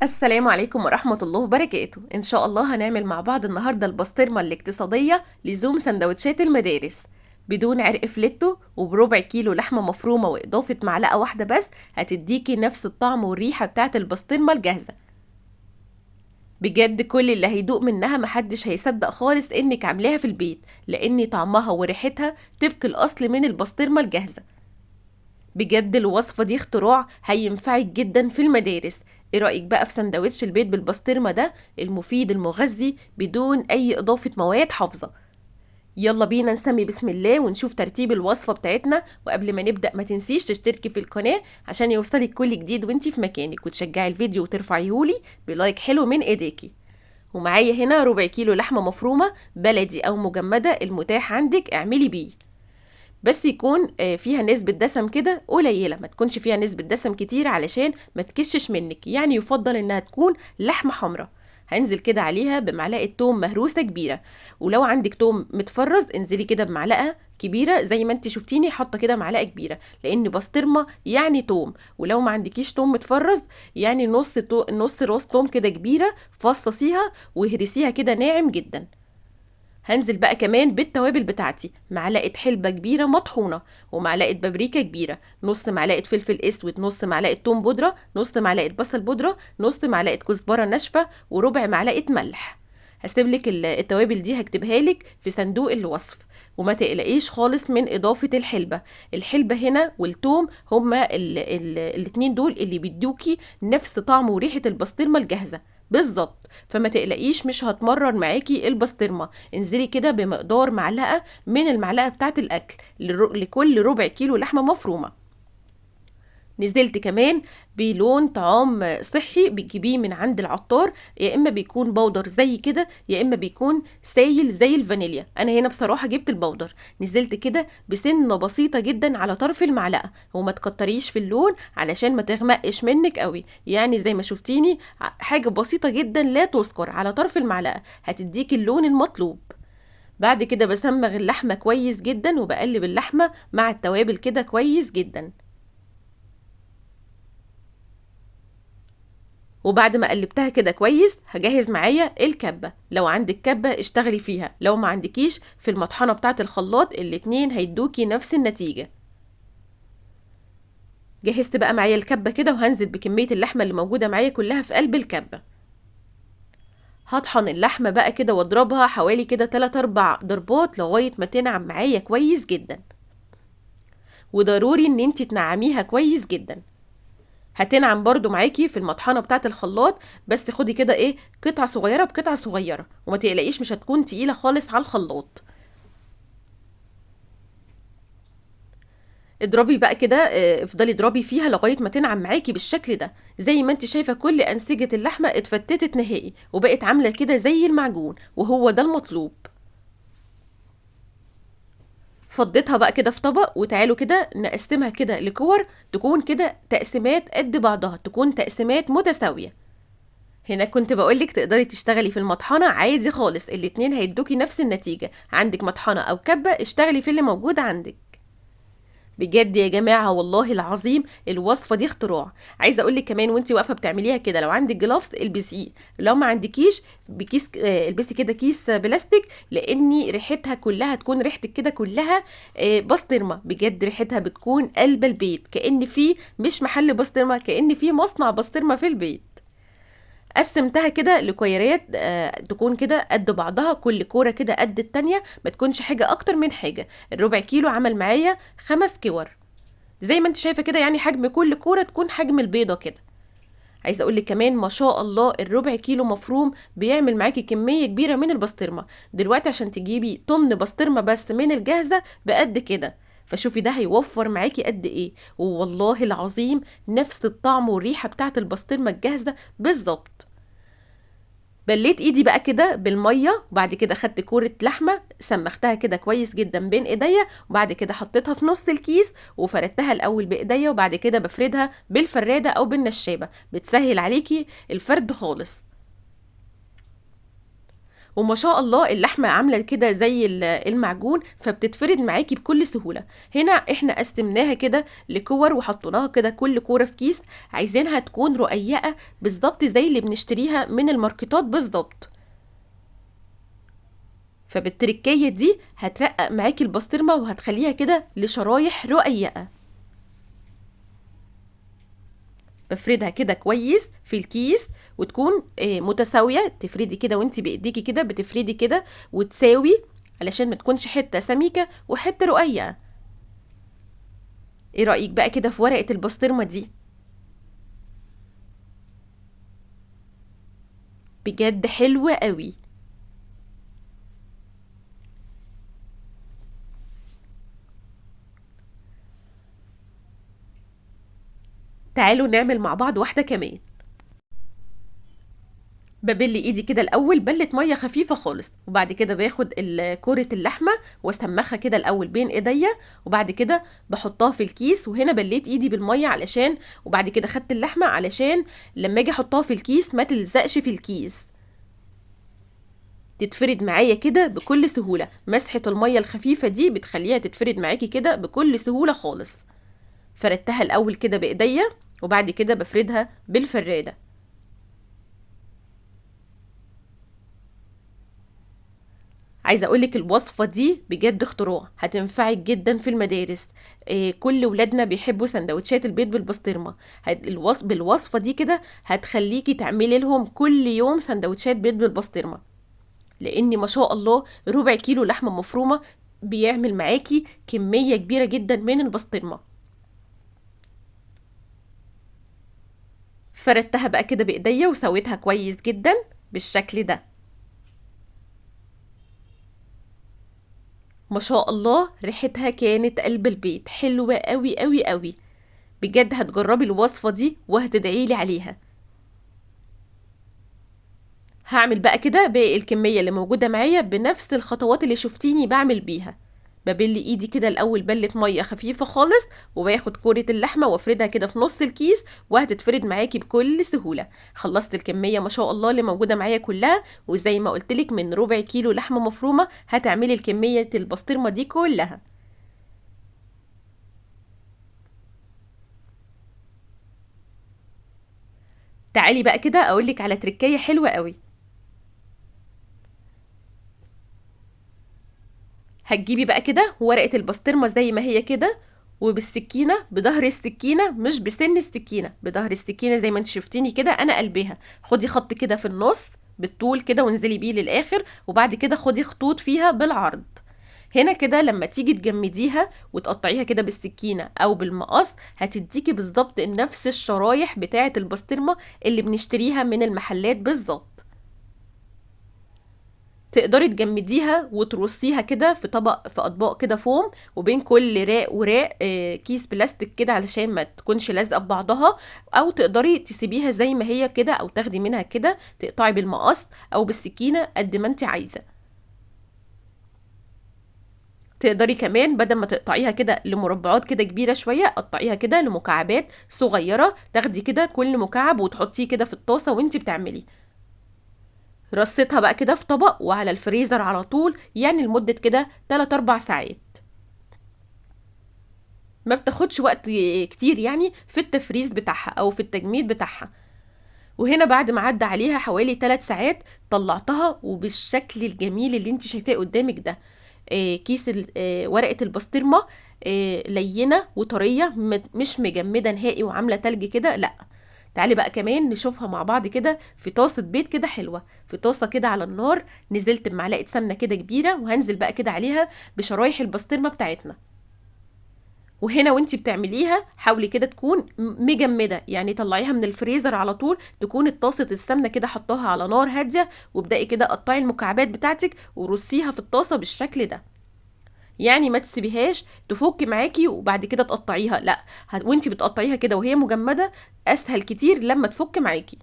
السلام عليكم ورحمة الله وبركاته. إن شاء الله هنعمل مع بعض النهاردة البسطرمة الاقتصادية لزوم سندوتشات المدارس بدون عرق فليتو وبربع كيلو لحمة مفرومة وإضافة معلقة واحدة بس هتديكي نفس الطعم والريحة بتاعت البسطرمة الجاهزة. بجد كل اللي هيدوق منها محدش هيصدق خالص إنك عاملاها في البيت، لأن طعمها وريحتها طبق الأصل من البسطرمة الجاهزة. بجد الوصفة دي اختراع هينفعك جدا في المدارس. ايه رأيك بقى في سندوتش البيت بالبسطرمة ده المفيد المغذي بدون اي اضافة مواد حافظة؟ يلا بينا نسمي بسم الله ونشوف ترتيب الوصفة بتاعتنا. وقبل ما نبدأ ما تنسيش تشتركي في القناة عشان يوصلك كل جديد وانتي في مكانك، وتشجعي الفيديو وترفعيهولي بلايك حلو من ايديكي. ومعايا هنا ربع كيلو لحمة مفرومة بلدي او مجمدة، المتاح عندك اعملي بيه، بس يكون فيها نسبة دسم كده قليلة، ما تكونش فيها نسبة دسم كتير علشان ما تكشش منك، يعني يفضل انها تكون لحمة حمراء. هنزل كده عليها بمعلقة توم مهروسة كبيرة، ولو عندك توم متفرز انزلي كده بمعلقة كبيرة زي ما انت شفتيني حاطة كده معلقة كبيرة، لان بسطرمة يعني توم. ولو ما عندكيش توم متفرز يعني نص راس توم كده كبيرة، فصصيها وهرسيها كده ناعم جدا. هنزل بقى كمان بالتوابل بتاعتي، معلقة حلبة كبيرة مطحونة، ومعلقة بابريكا كبيرة، نص معلقة فلفل اسود، نص معلقة توم بودرة، نص معلقة بصل بودرة، نص معلقة كزبرة ناشفة، وربع معلقة ملح. هسيبلك التوابل دي هكتبها لك في صندوق الوصف. وما تقلقيش خالص من اضافة الحلبة هنا والثوم، هما الاتنين دول اللي بيدوكي نفس طعم وريحة البسطرمة الجاهزة بالظبط. فما تقلقيش مش هتمرر معاكي البسطرمة. انزلي كده بمقدار معلقة من المعلقة بتاعت الاكل لكل ربع كيلو لحمة مفرومة. نزلت كمان بلون طعام صحي بتجيبيه من عند العطار، يا اما بيكون بودر زي كده يا اما بيكون سايل زي الفانيليا. انا هنا بصراحة جبت البودر. نزلت كده بسنة بسيطة جدا على طرف المعلقة، وما تكتريش في اللون علشان ما تغمقش منك قوي، يعني زي ما شفتيني حاجة بسيطة جدا لا تذكر على طرف المعلقة هتديك اللون المطلوب. بعد كده بسمغ اللحمة كويس جدا وبقلب اللحمة مع التوابل كده كويس جدا. وبعد ما قلبتها كده كويس هجهز معايا الكبة. لو عندك كبة اشتغلي فيها، لو ما عندكيش في المطحنة بتاعة الخلاط، الاتنين هيدوكي نفس النتيجة. جهزت بقى معايا الكبة كده وهنزل بكمية اللحمة اللي موجودة معايا كلها في قلب الكبة. هطحن اللحمة بقى كده واضربها حوالي كده 3-4 ضربات لغاية ما تنعم معايا كويس جدا. وضروري ان انتي تنعميها كويس جدا. هتنعم برضو معاكي في المطحنة بتاعة الخلاط، بس خدي كده ايه قطعة صغيرة بقطعة صغيرة، وما تقلقيش مش هتكون تقيلة خالص على الخلاط. اضربي بقى كده افضلي اضربي فيها لغاية ما تنعم معاكي بالشكل ده. زي ما انت شايفة كل انسجة اللحمة اتفتتت نهائي وبقت عاملة كده زي المعجون، وهو ده المطلوب. فضيتها بقى كده في طبق، وتعالوا كده نقسمها كده لكور تكون كده تقسيمات قد بعضها، تكون تقسيمات متساوية. هنا كنت بقولك تقدري تشتغلي في المطحنة عادي خالص، الاتنين هيدوكي نفس النتيجة. عندك مطحنة او كبة اشتغلي في اللي موجود عندك. بجد يا جماعة والله العظيم الوصفة دي اختراع. عايزة اقولك كمان وانتي واقفة بتعمليها كده، لو عندك جلافز البسيه، لو ما عندكيش بكيس البسي كده كيس بلاستيك، لان ريحتها كلها تكون ريحتك كده كلها بسطرمة. بجد ريحتها بتكون قلب البيت، كأن في مش محل بسطرمة، كأن في مصنع بسطرمة في البيت. قسمتها كده لكويرات تكون كده قد بعضها، كل كورة كده قد التانية، ما تكونش حاجة اكتر من حاجة. الربع كيلو عمل معايا 5 كور زي ما انت شايفة كده، يعني حجم كل كورة تكون حجم البيضة كده. عايزة اقولك كمان ما شاء الله الربع كيلو مفروم بيعمل معاكي كمية كبيرة من البسطرمة. دلوقتي عشان تجيبي طمن بسطرمة بس من الجاهزة بقد كده، فشوفي ده هيوفر معاكي قد ايه. والله العظيم نفس الطعم والريحة بتاعت البسطرمة الجاهزة بالظبط. بليت ايدي بقى كده بالميه، وبعد كده خدت كوره لحمه سمختها كده كويس جدا بين ايديا، وبعد كده حطيتها في نص الكيس وفردتها الاول بايديا، وبعد كده بفردها بالفراده او بالنشابه، بتسهل عليكي الفرد خالص. وما شاء الله اللحمة عاملة كده زي المعجون، فبتتفرد معاكي بكل سهولة. هنا احنا قسمناها كده لكور وحطيناها كده كل كورة في كيس، عايزينها تكون رقيقة بالظبط زي اللي بنشتريها من الماركتات بالظبط. فبالتركية دي هترقق معاكي البسطرمة وهتخليها كده لشرايح رقيقة. بفردها كده كويس في الكيس وتكون متساوية. تفردي كده وانتي بايديكي كده بتفردي كده وتساوي علشان ما تكونش حتة سميكة وحتة رقيقة. ايه رأيك بقى كده في ورقة البسطرمة دي؟ بجد حلوة قوي. تعالوا نعمل مع بعض واحدة كمان. ببل ايدي كده الاول بلة ميه خفيفه خالص، وبعد كده باخد كوره اللحمه واسمخها كده الاول بين ايديا، وبعد كده بحطها في الكيس. وهنا بليت ايدي بالميه علشان، وبعد كده خدت اللحمه علشان لما اجي احطها في الكيس ما تلزقش في الكيس، تتفرد معايا كده بكل سهوله. مسحه الميه الخفيفه دي بتخليها تتفرد معاكي كده بكل سهوله خالص. فردتها الاول كده بايديا وبعد كده بفردها بالفراده. عايزه اقولك الوصفه دي بجد اختراع، هتنفعك جدا في المدارس. كل ولادنا بيحبوا سندوتشات البيض بالبسطرمه. بالوصفه دي كده هتخليكي تعملي لهم كل يوم سندوتشات بيض بالبسطرمه، لان ما شاء الله ربع كيلو لحمه مفرومه بيعمل معاكي كميه كبيره جدا من البسطرمه. فردتها بقى كده بايديا وسويتها كويس جدا بالشكل ده. ما شاء الله ريحتها كانت قلب البيت، حلوة قوي قوي قوي. بجد هتجربي الوصفة دي وهتدعيلي عليها. هعمل بقى كده باقي الكمية اللي موجودة معايا بنفس الخطوات اللي شفتيني بعمل بيها. ببل ايدي كده الاول بلة مية خفيفة خالص، وباخد كورة اللحمة وافردها كده في نص الكيس وهتتفرد معاكي بكل سهولة. خلصت الكمية ما شاء الله اللي موجودة معايا كلها، وزي ما قلتلك من ربع كيلو لحمة مفرومة هتعملي الكمية البسطرمة دي كلها. تعالي بقى كده اقولك على تركية حلوة قوي. هتجيبي بقى كده ورقة البسطرمة زي ما هي كده، وبالسكينة بظهر السكينة، مش بسن السكينة، بظهر السكينة زي ما انت شفتيني كده انا قلبها. خدي خط كده في النص بالطول كده وانزلي بيه للاخر، وبعد كده خدي خطوط فيها بالعرض. هنا كده لما تيجي تجمديها وتقطعيها كده بالسكينة او بالمقص هتديكي بالظبط نفس الشرايح بتاعة البسطرمة اللي بنشتريها من المحلات بالظبط. تقدري تجمديها وترصيها كده في طبق، في اطباق كده فوم، وبين كل راق وراق كيس بلاستيك كده علشان ما تكونش لازقه ببعضها. او تقدري تسيبيها زي ما هي كده، او تاخدي منها كده تقطعي بالمقص او بالسكينه قد ما انت عايزه. تقدري كمان بدل ما تقطعيها كده لمربعات كده كبيره شويه، قطعيها كده لمكعبات صغيره، تاخدي كده كل مكعب وتحطيه كده في الطاسه وانت بتعملي. رصيتها بقى كده في طبق وعلى الفريزر على طول، يعني لمدة كده 3-4 ساعات. ما بتاخدش وقت كتير يعني في التفريز بتاعها او في التجميد بتاعها. وهنا بعد ما عدى عليها حوالي 3 ساعات طلعتها وبالشكل الجميل اللي انت شايفاه قدامك ده. كيس ورقة البسطرمة لينة وطرية، مش مجمدة نهائي وعاملة تلج كده، لا. تعالي بقى كمان نشوفها مع بعض كده في طاسة بيض كده حلوة، في طاسة كده على النار. نزلت بمعلقة سمنة كده كبيرة، وهنزل بقى كده عليها بشرايح البسطرمة بتاعتنا. وهنا وانتي بتعمليها حاولي كده تكون مجمدة، يعني طلعيها من الفريزر على طول، تكون طاسة السمنة كده حطاها على نار هادية، وابدأي كده قطعي المكعبات بتاعتك ورصيها في الطاسة بالشكل ده. يعني ما تسيبيهاش تفك معاكي وبعد كده تقطعيها، لا. وانتي بتقطعيها كده وهي مجمدة اسهل كتير لما تفك معاكي.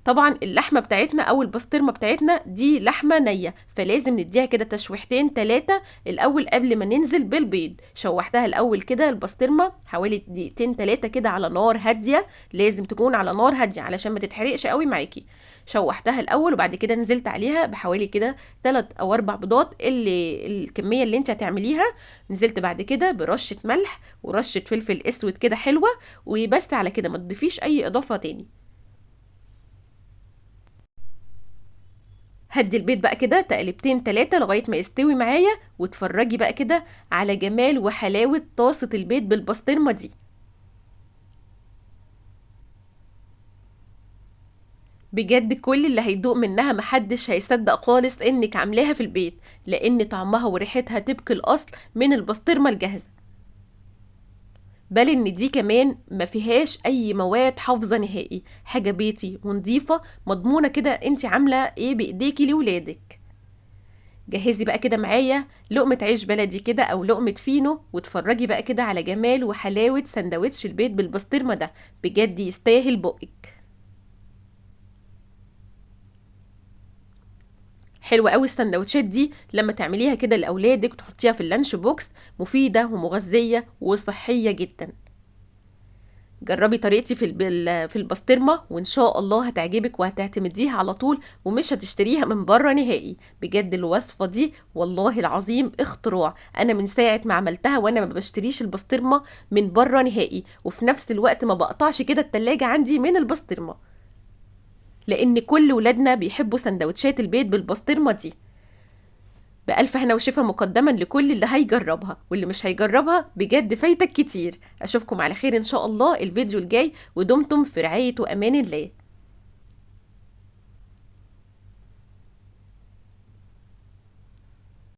طبعا اللحمه بتاعتنا او البسطرمه بتاعتنا دي لحمه نيه، فلازم نديها كده تشويحتين 3 الاول قبل ما ننزل بالبيض. شوحتها الاول كده البسطرمه حوالي دقيقتين 3 كده على نار هاديه، لازم تكون على نار هاديه علشان ما تتحرقش قوي معاكي. شوحتها الاول وبعد كده نزلت عليها بحوالي كده 3 او 4 بيضات، اللي الكميه اللي انت هتعمليها. نزلت بعد كده برشه ملح ورشه فلفل اسود كده حلوه، وبس على كده ما تضيفيش اي اضافه تاني. هدي البيض بقى كده تقلبتين 3 لغايه ما يستوي معايا، واتفرجي بقى كده على جمال وحلاوه طاسه البيض بالبسطرمه دي. بجد كل اللي هيدوق منها محدش هيصدق خالص انك عاملاها في البيت، لان طعمها وريحتها طبق الاصل من البسطرمه الجاهزه. بل ان دي كمان ما فيهاش اي مواد حافظه نهائي، حاجه بيتي ونضيفه مضمونه كده، انت عامله ايه بايديكي لولادك. جهزي بقى كده معايا لقمة عيش بلدي كده او لقمة فينو، واتفرجي بقى كده على جمال وحلاوة سندوتش البيض بالبسطرمة ده، بجد يستاهل بقك. حلوة قوي السندوتشات دي لما تعمليها كده لاولادك وتحطيها في اللانش بوكس، مفيدة ومغذية وصحية جدا. جربي طريقتي في البسطرمه وان شاء الله هتعجبك وهتعتمديها على طول، ومش هتشتريها من بره نهائي. بجد الوصفه دي والله العظيم اختراع، انا من ساعه ما عملتها وانا ما بشتريش البسطرمه من بره نهائي، وفي نفس الوقت ما بقطعش كده التلاجة عندي من البسطرمه، لان كل ولادنا بيحبوا سندوتشات البيض بالبسطرمه دي. بألف هنا وشفا مقدما لكل اللي هيجربها، واللي مش هيجربها بجد فايتك كتير. أشوفكم على خير إن شاء الله الفيديو الجاي، ودمتم في رعاية وأمان الله.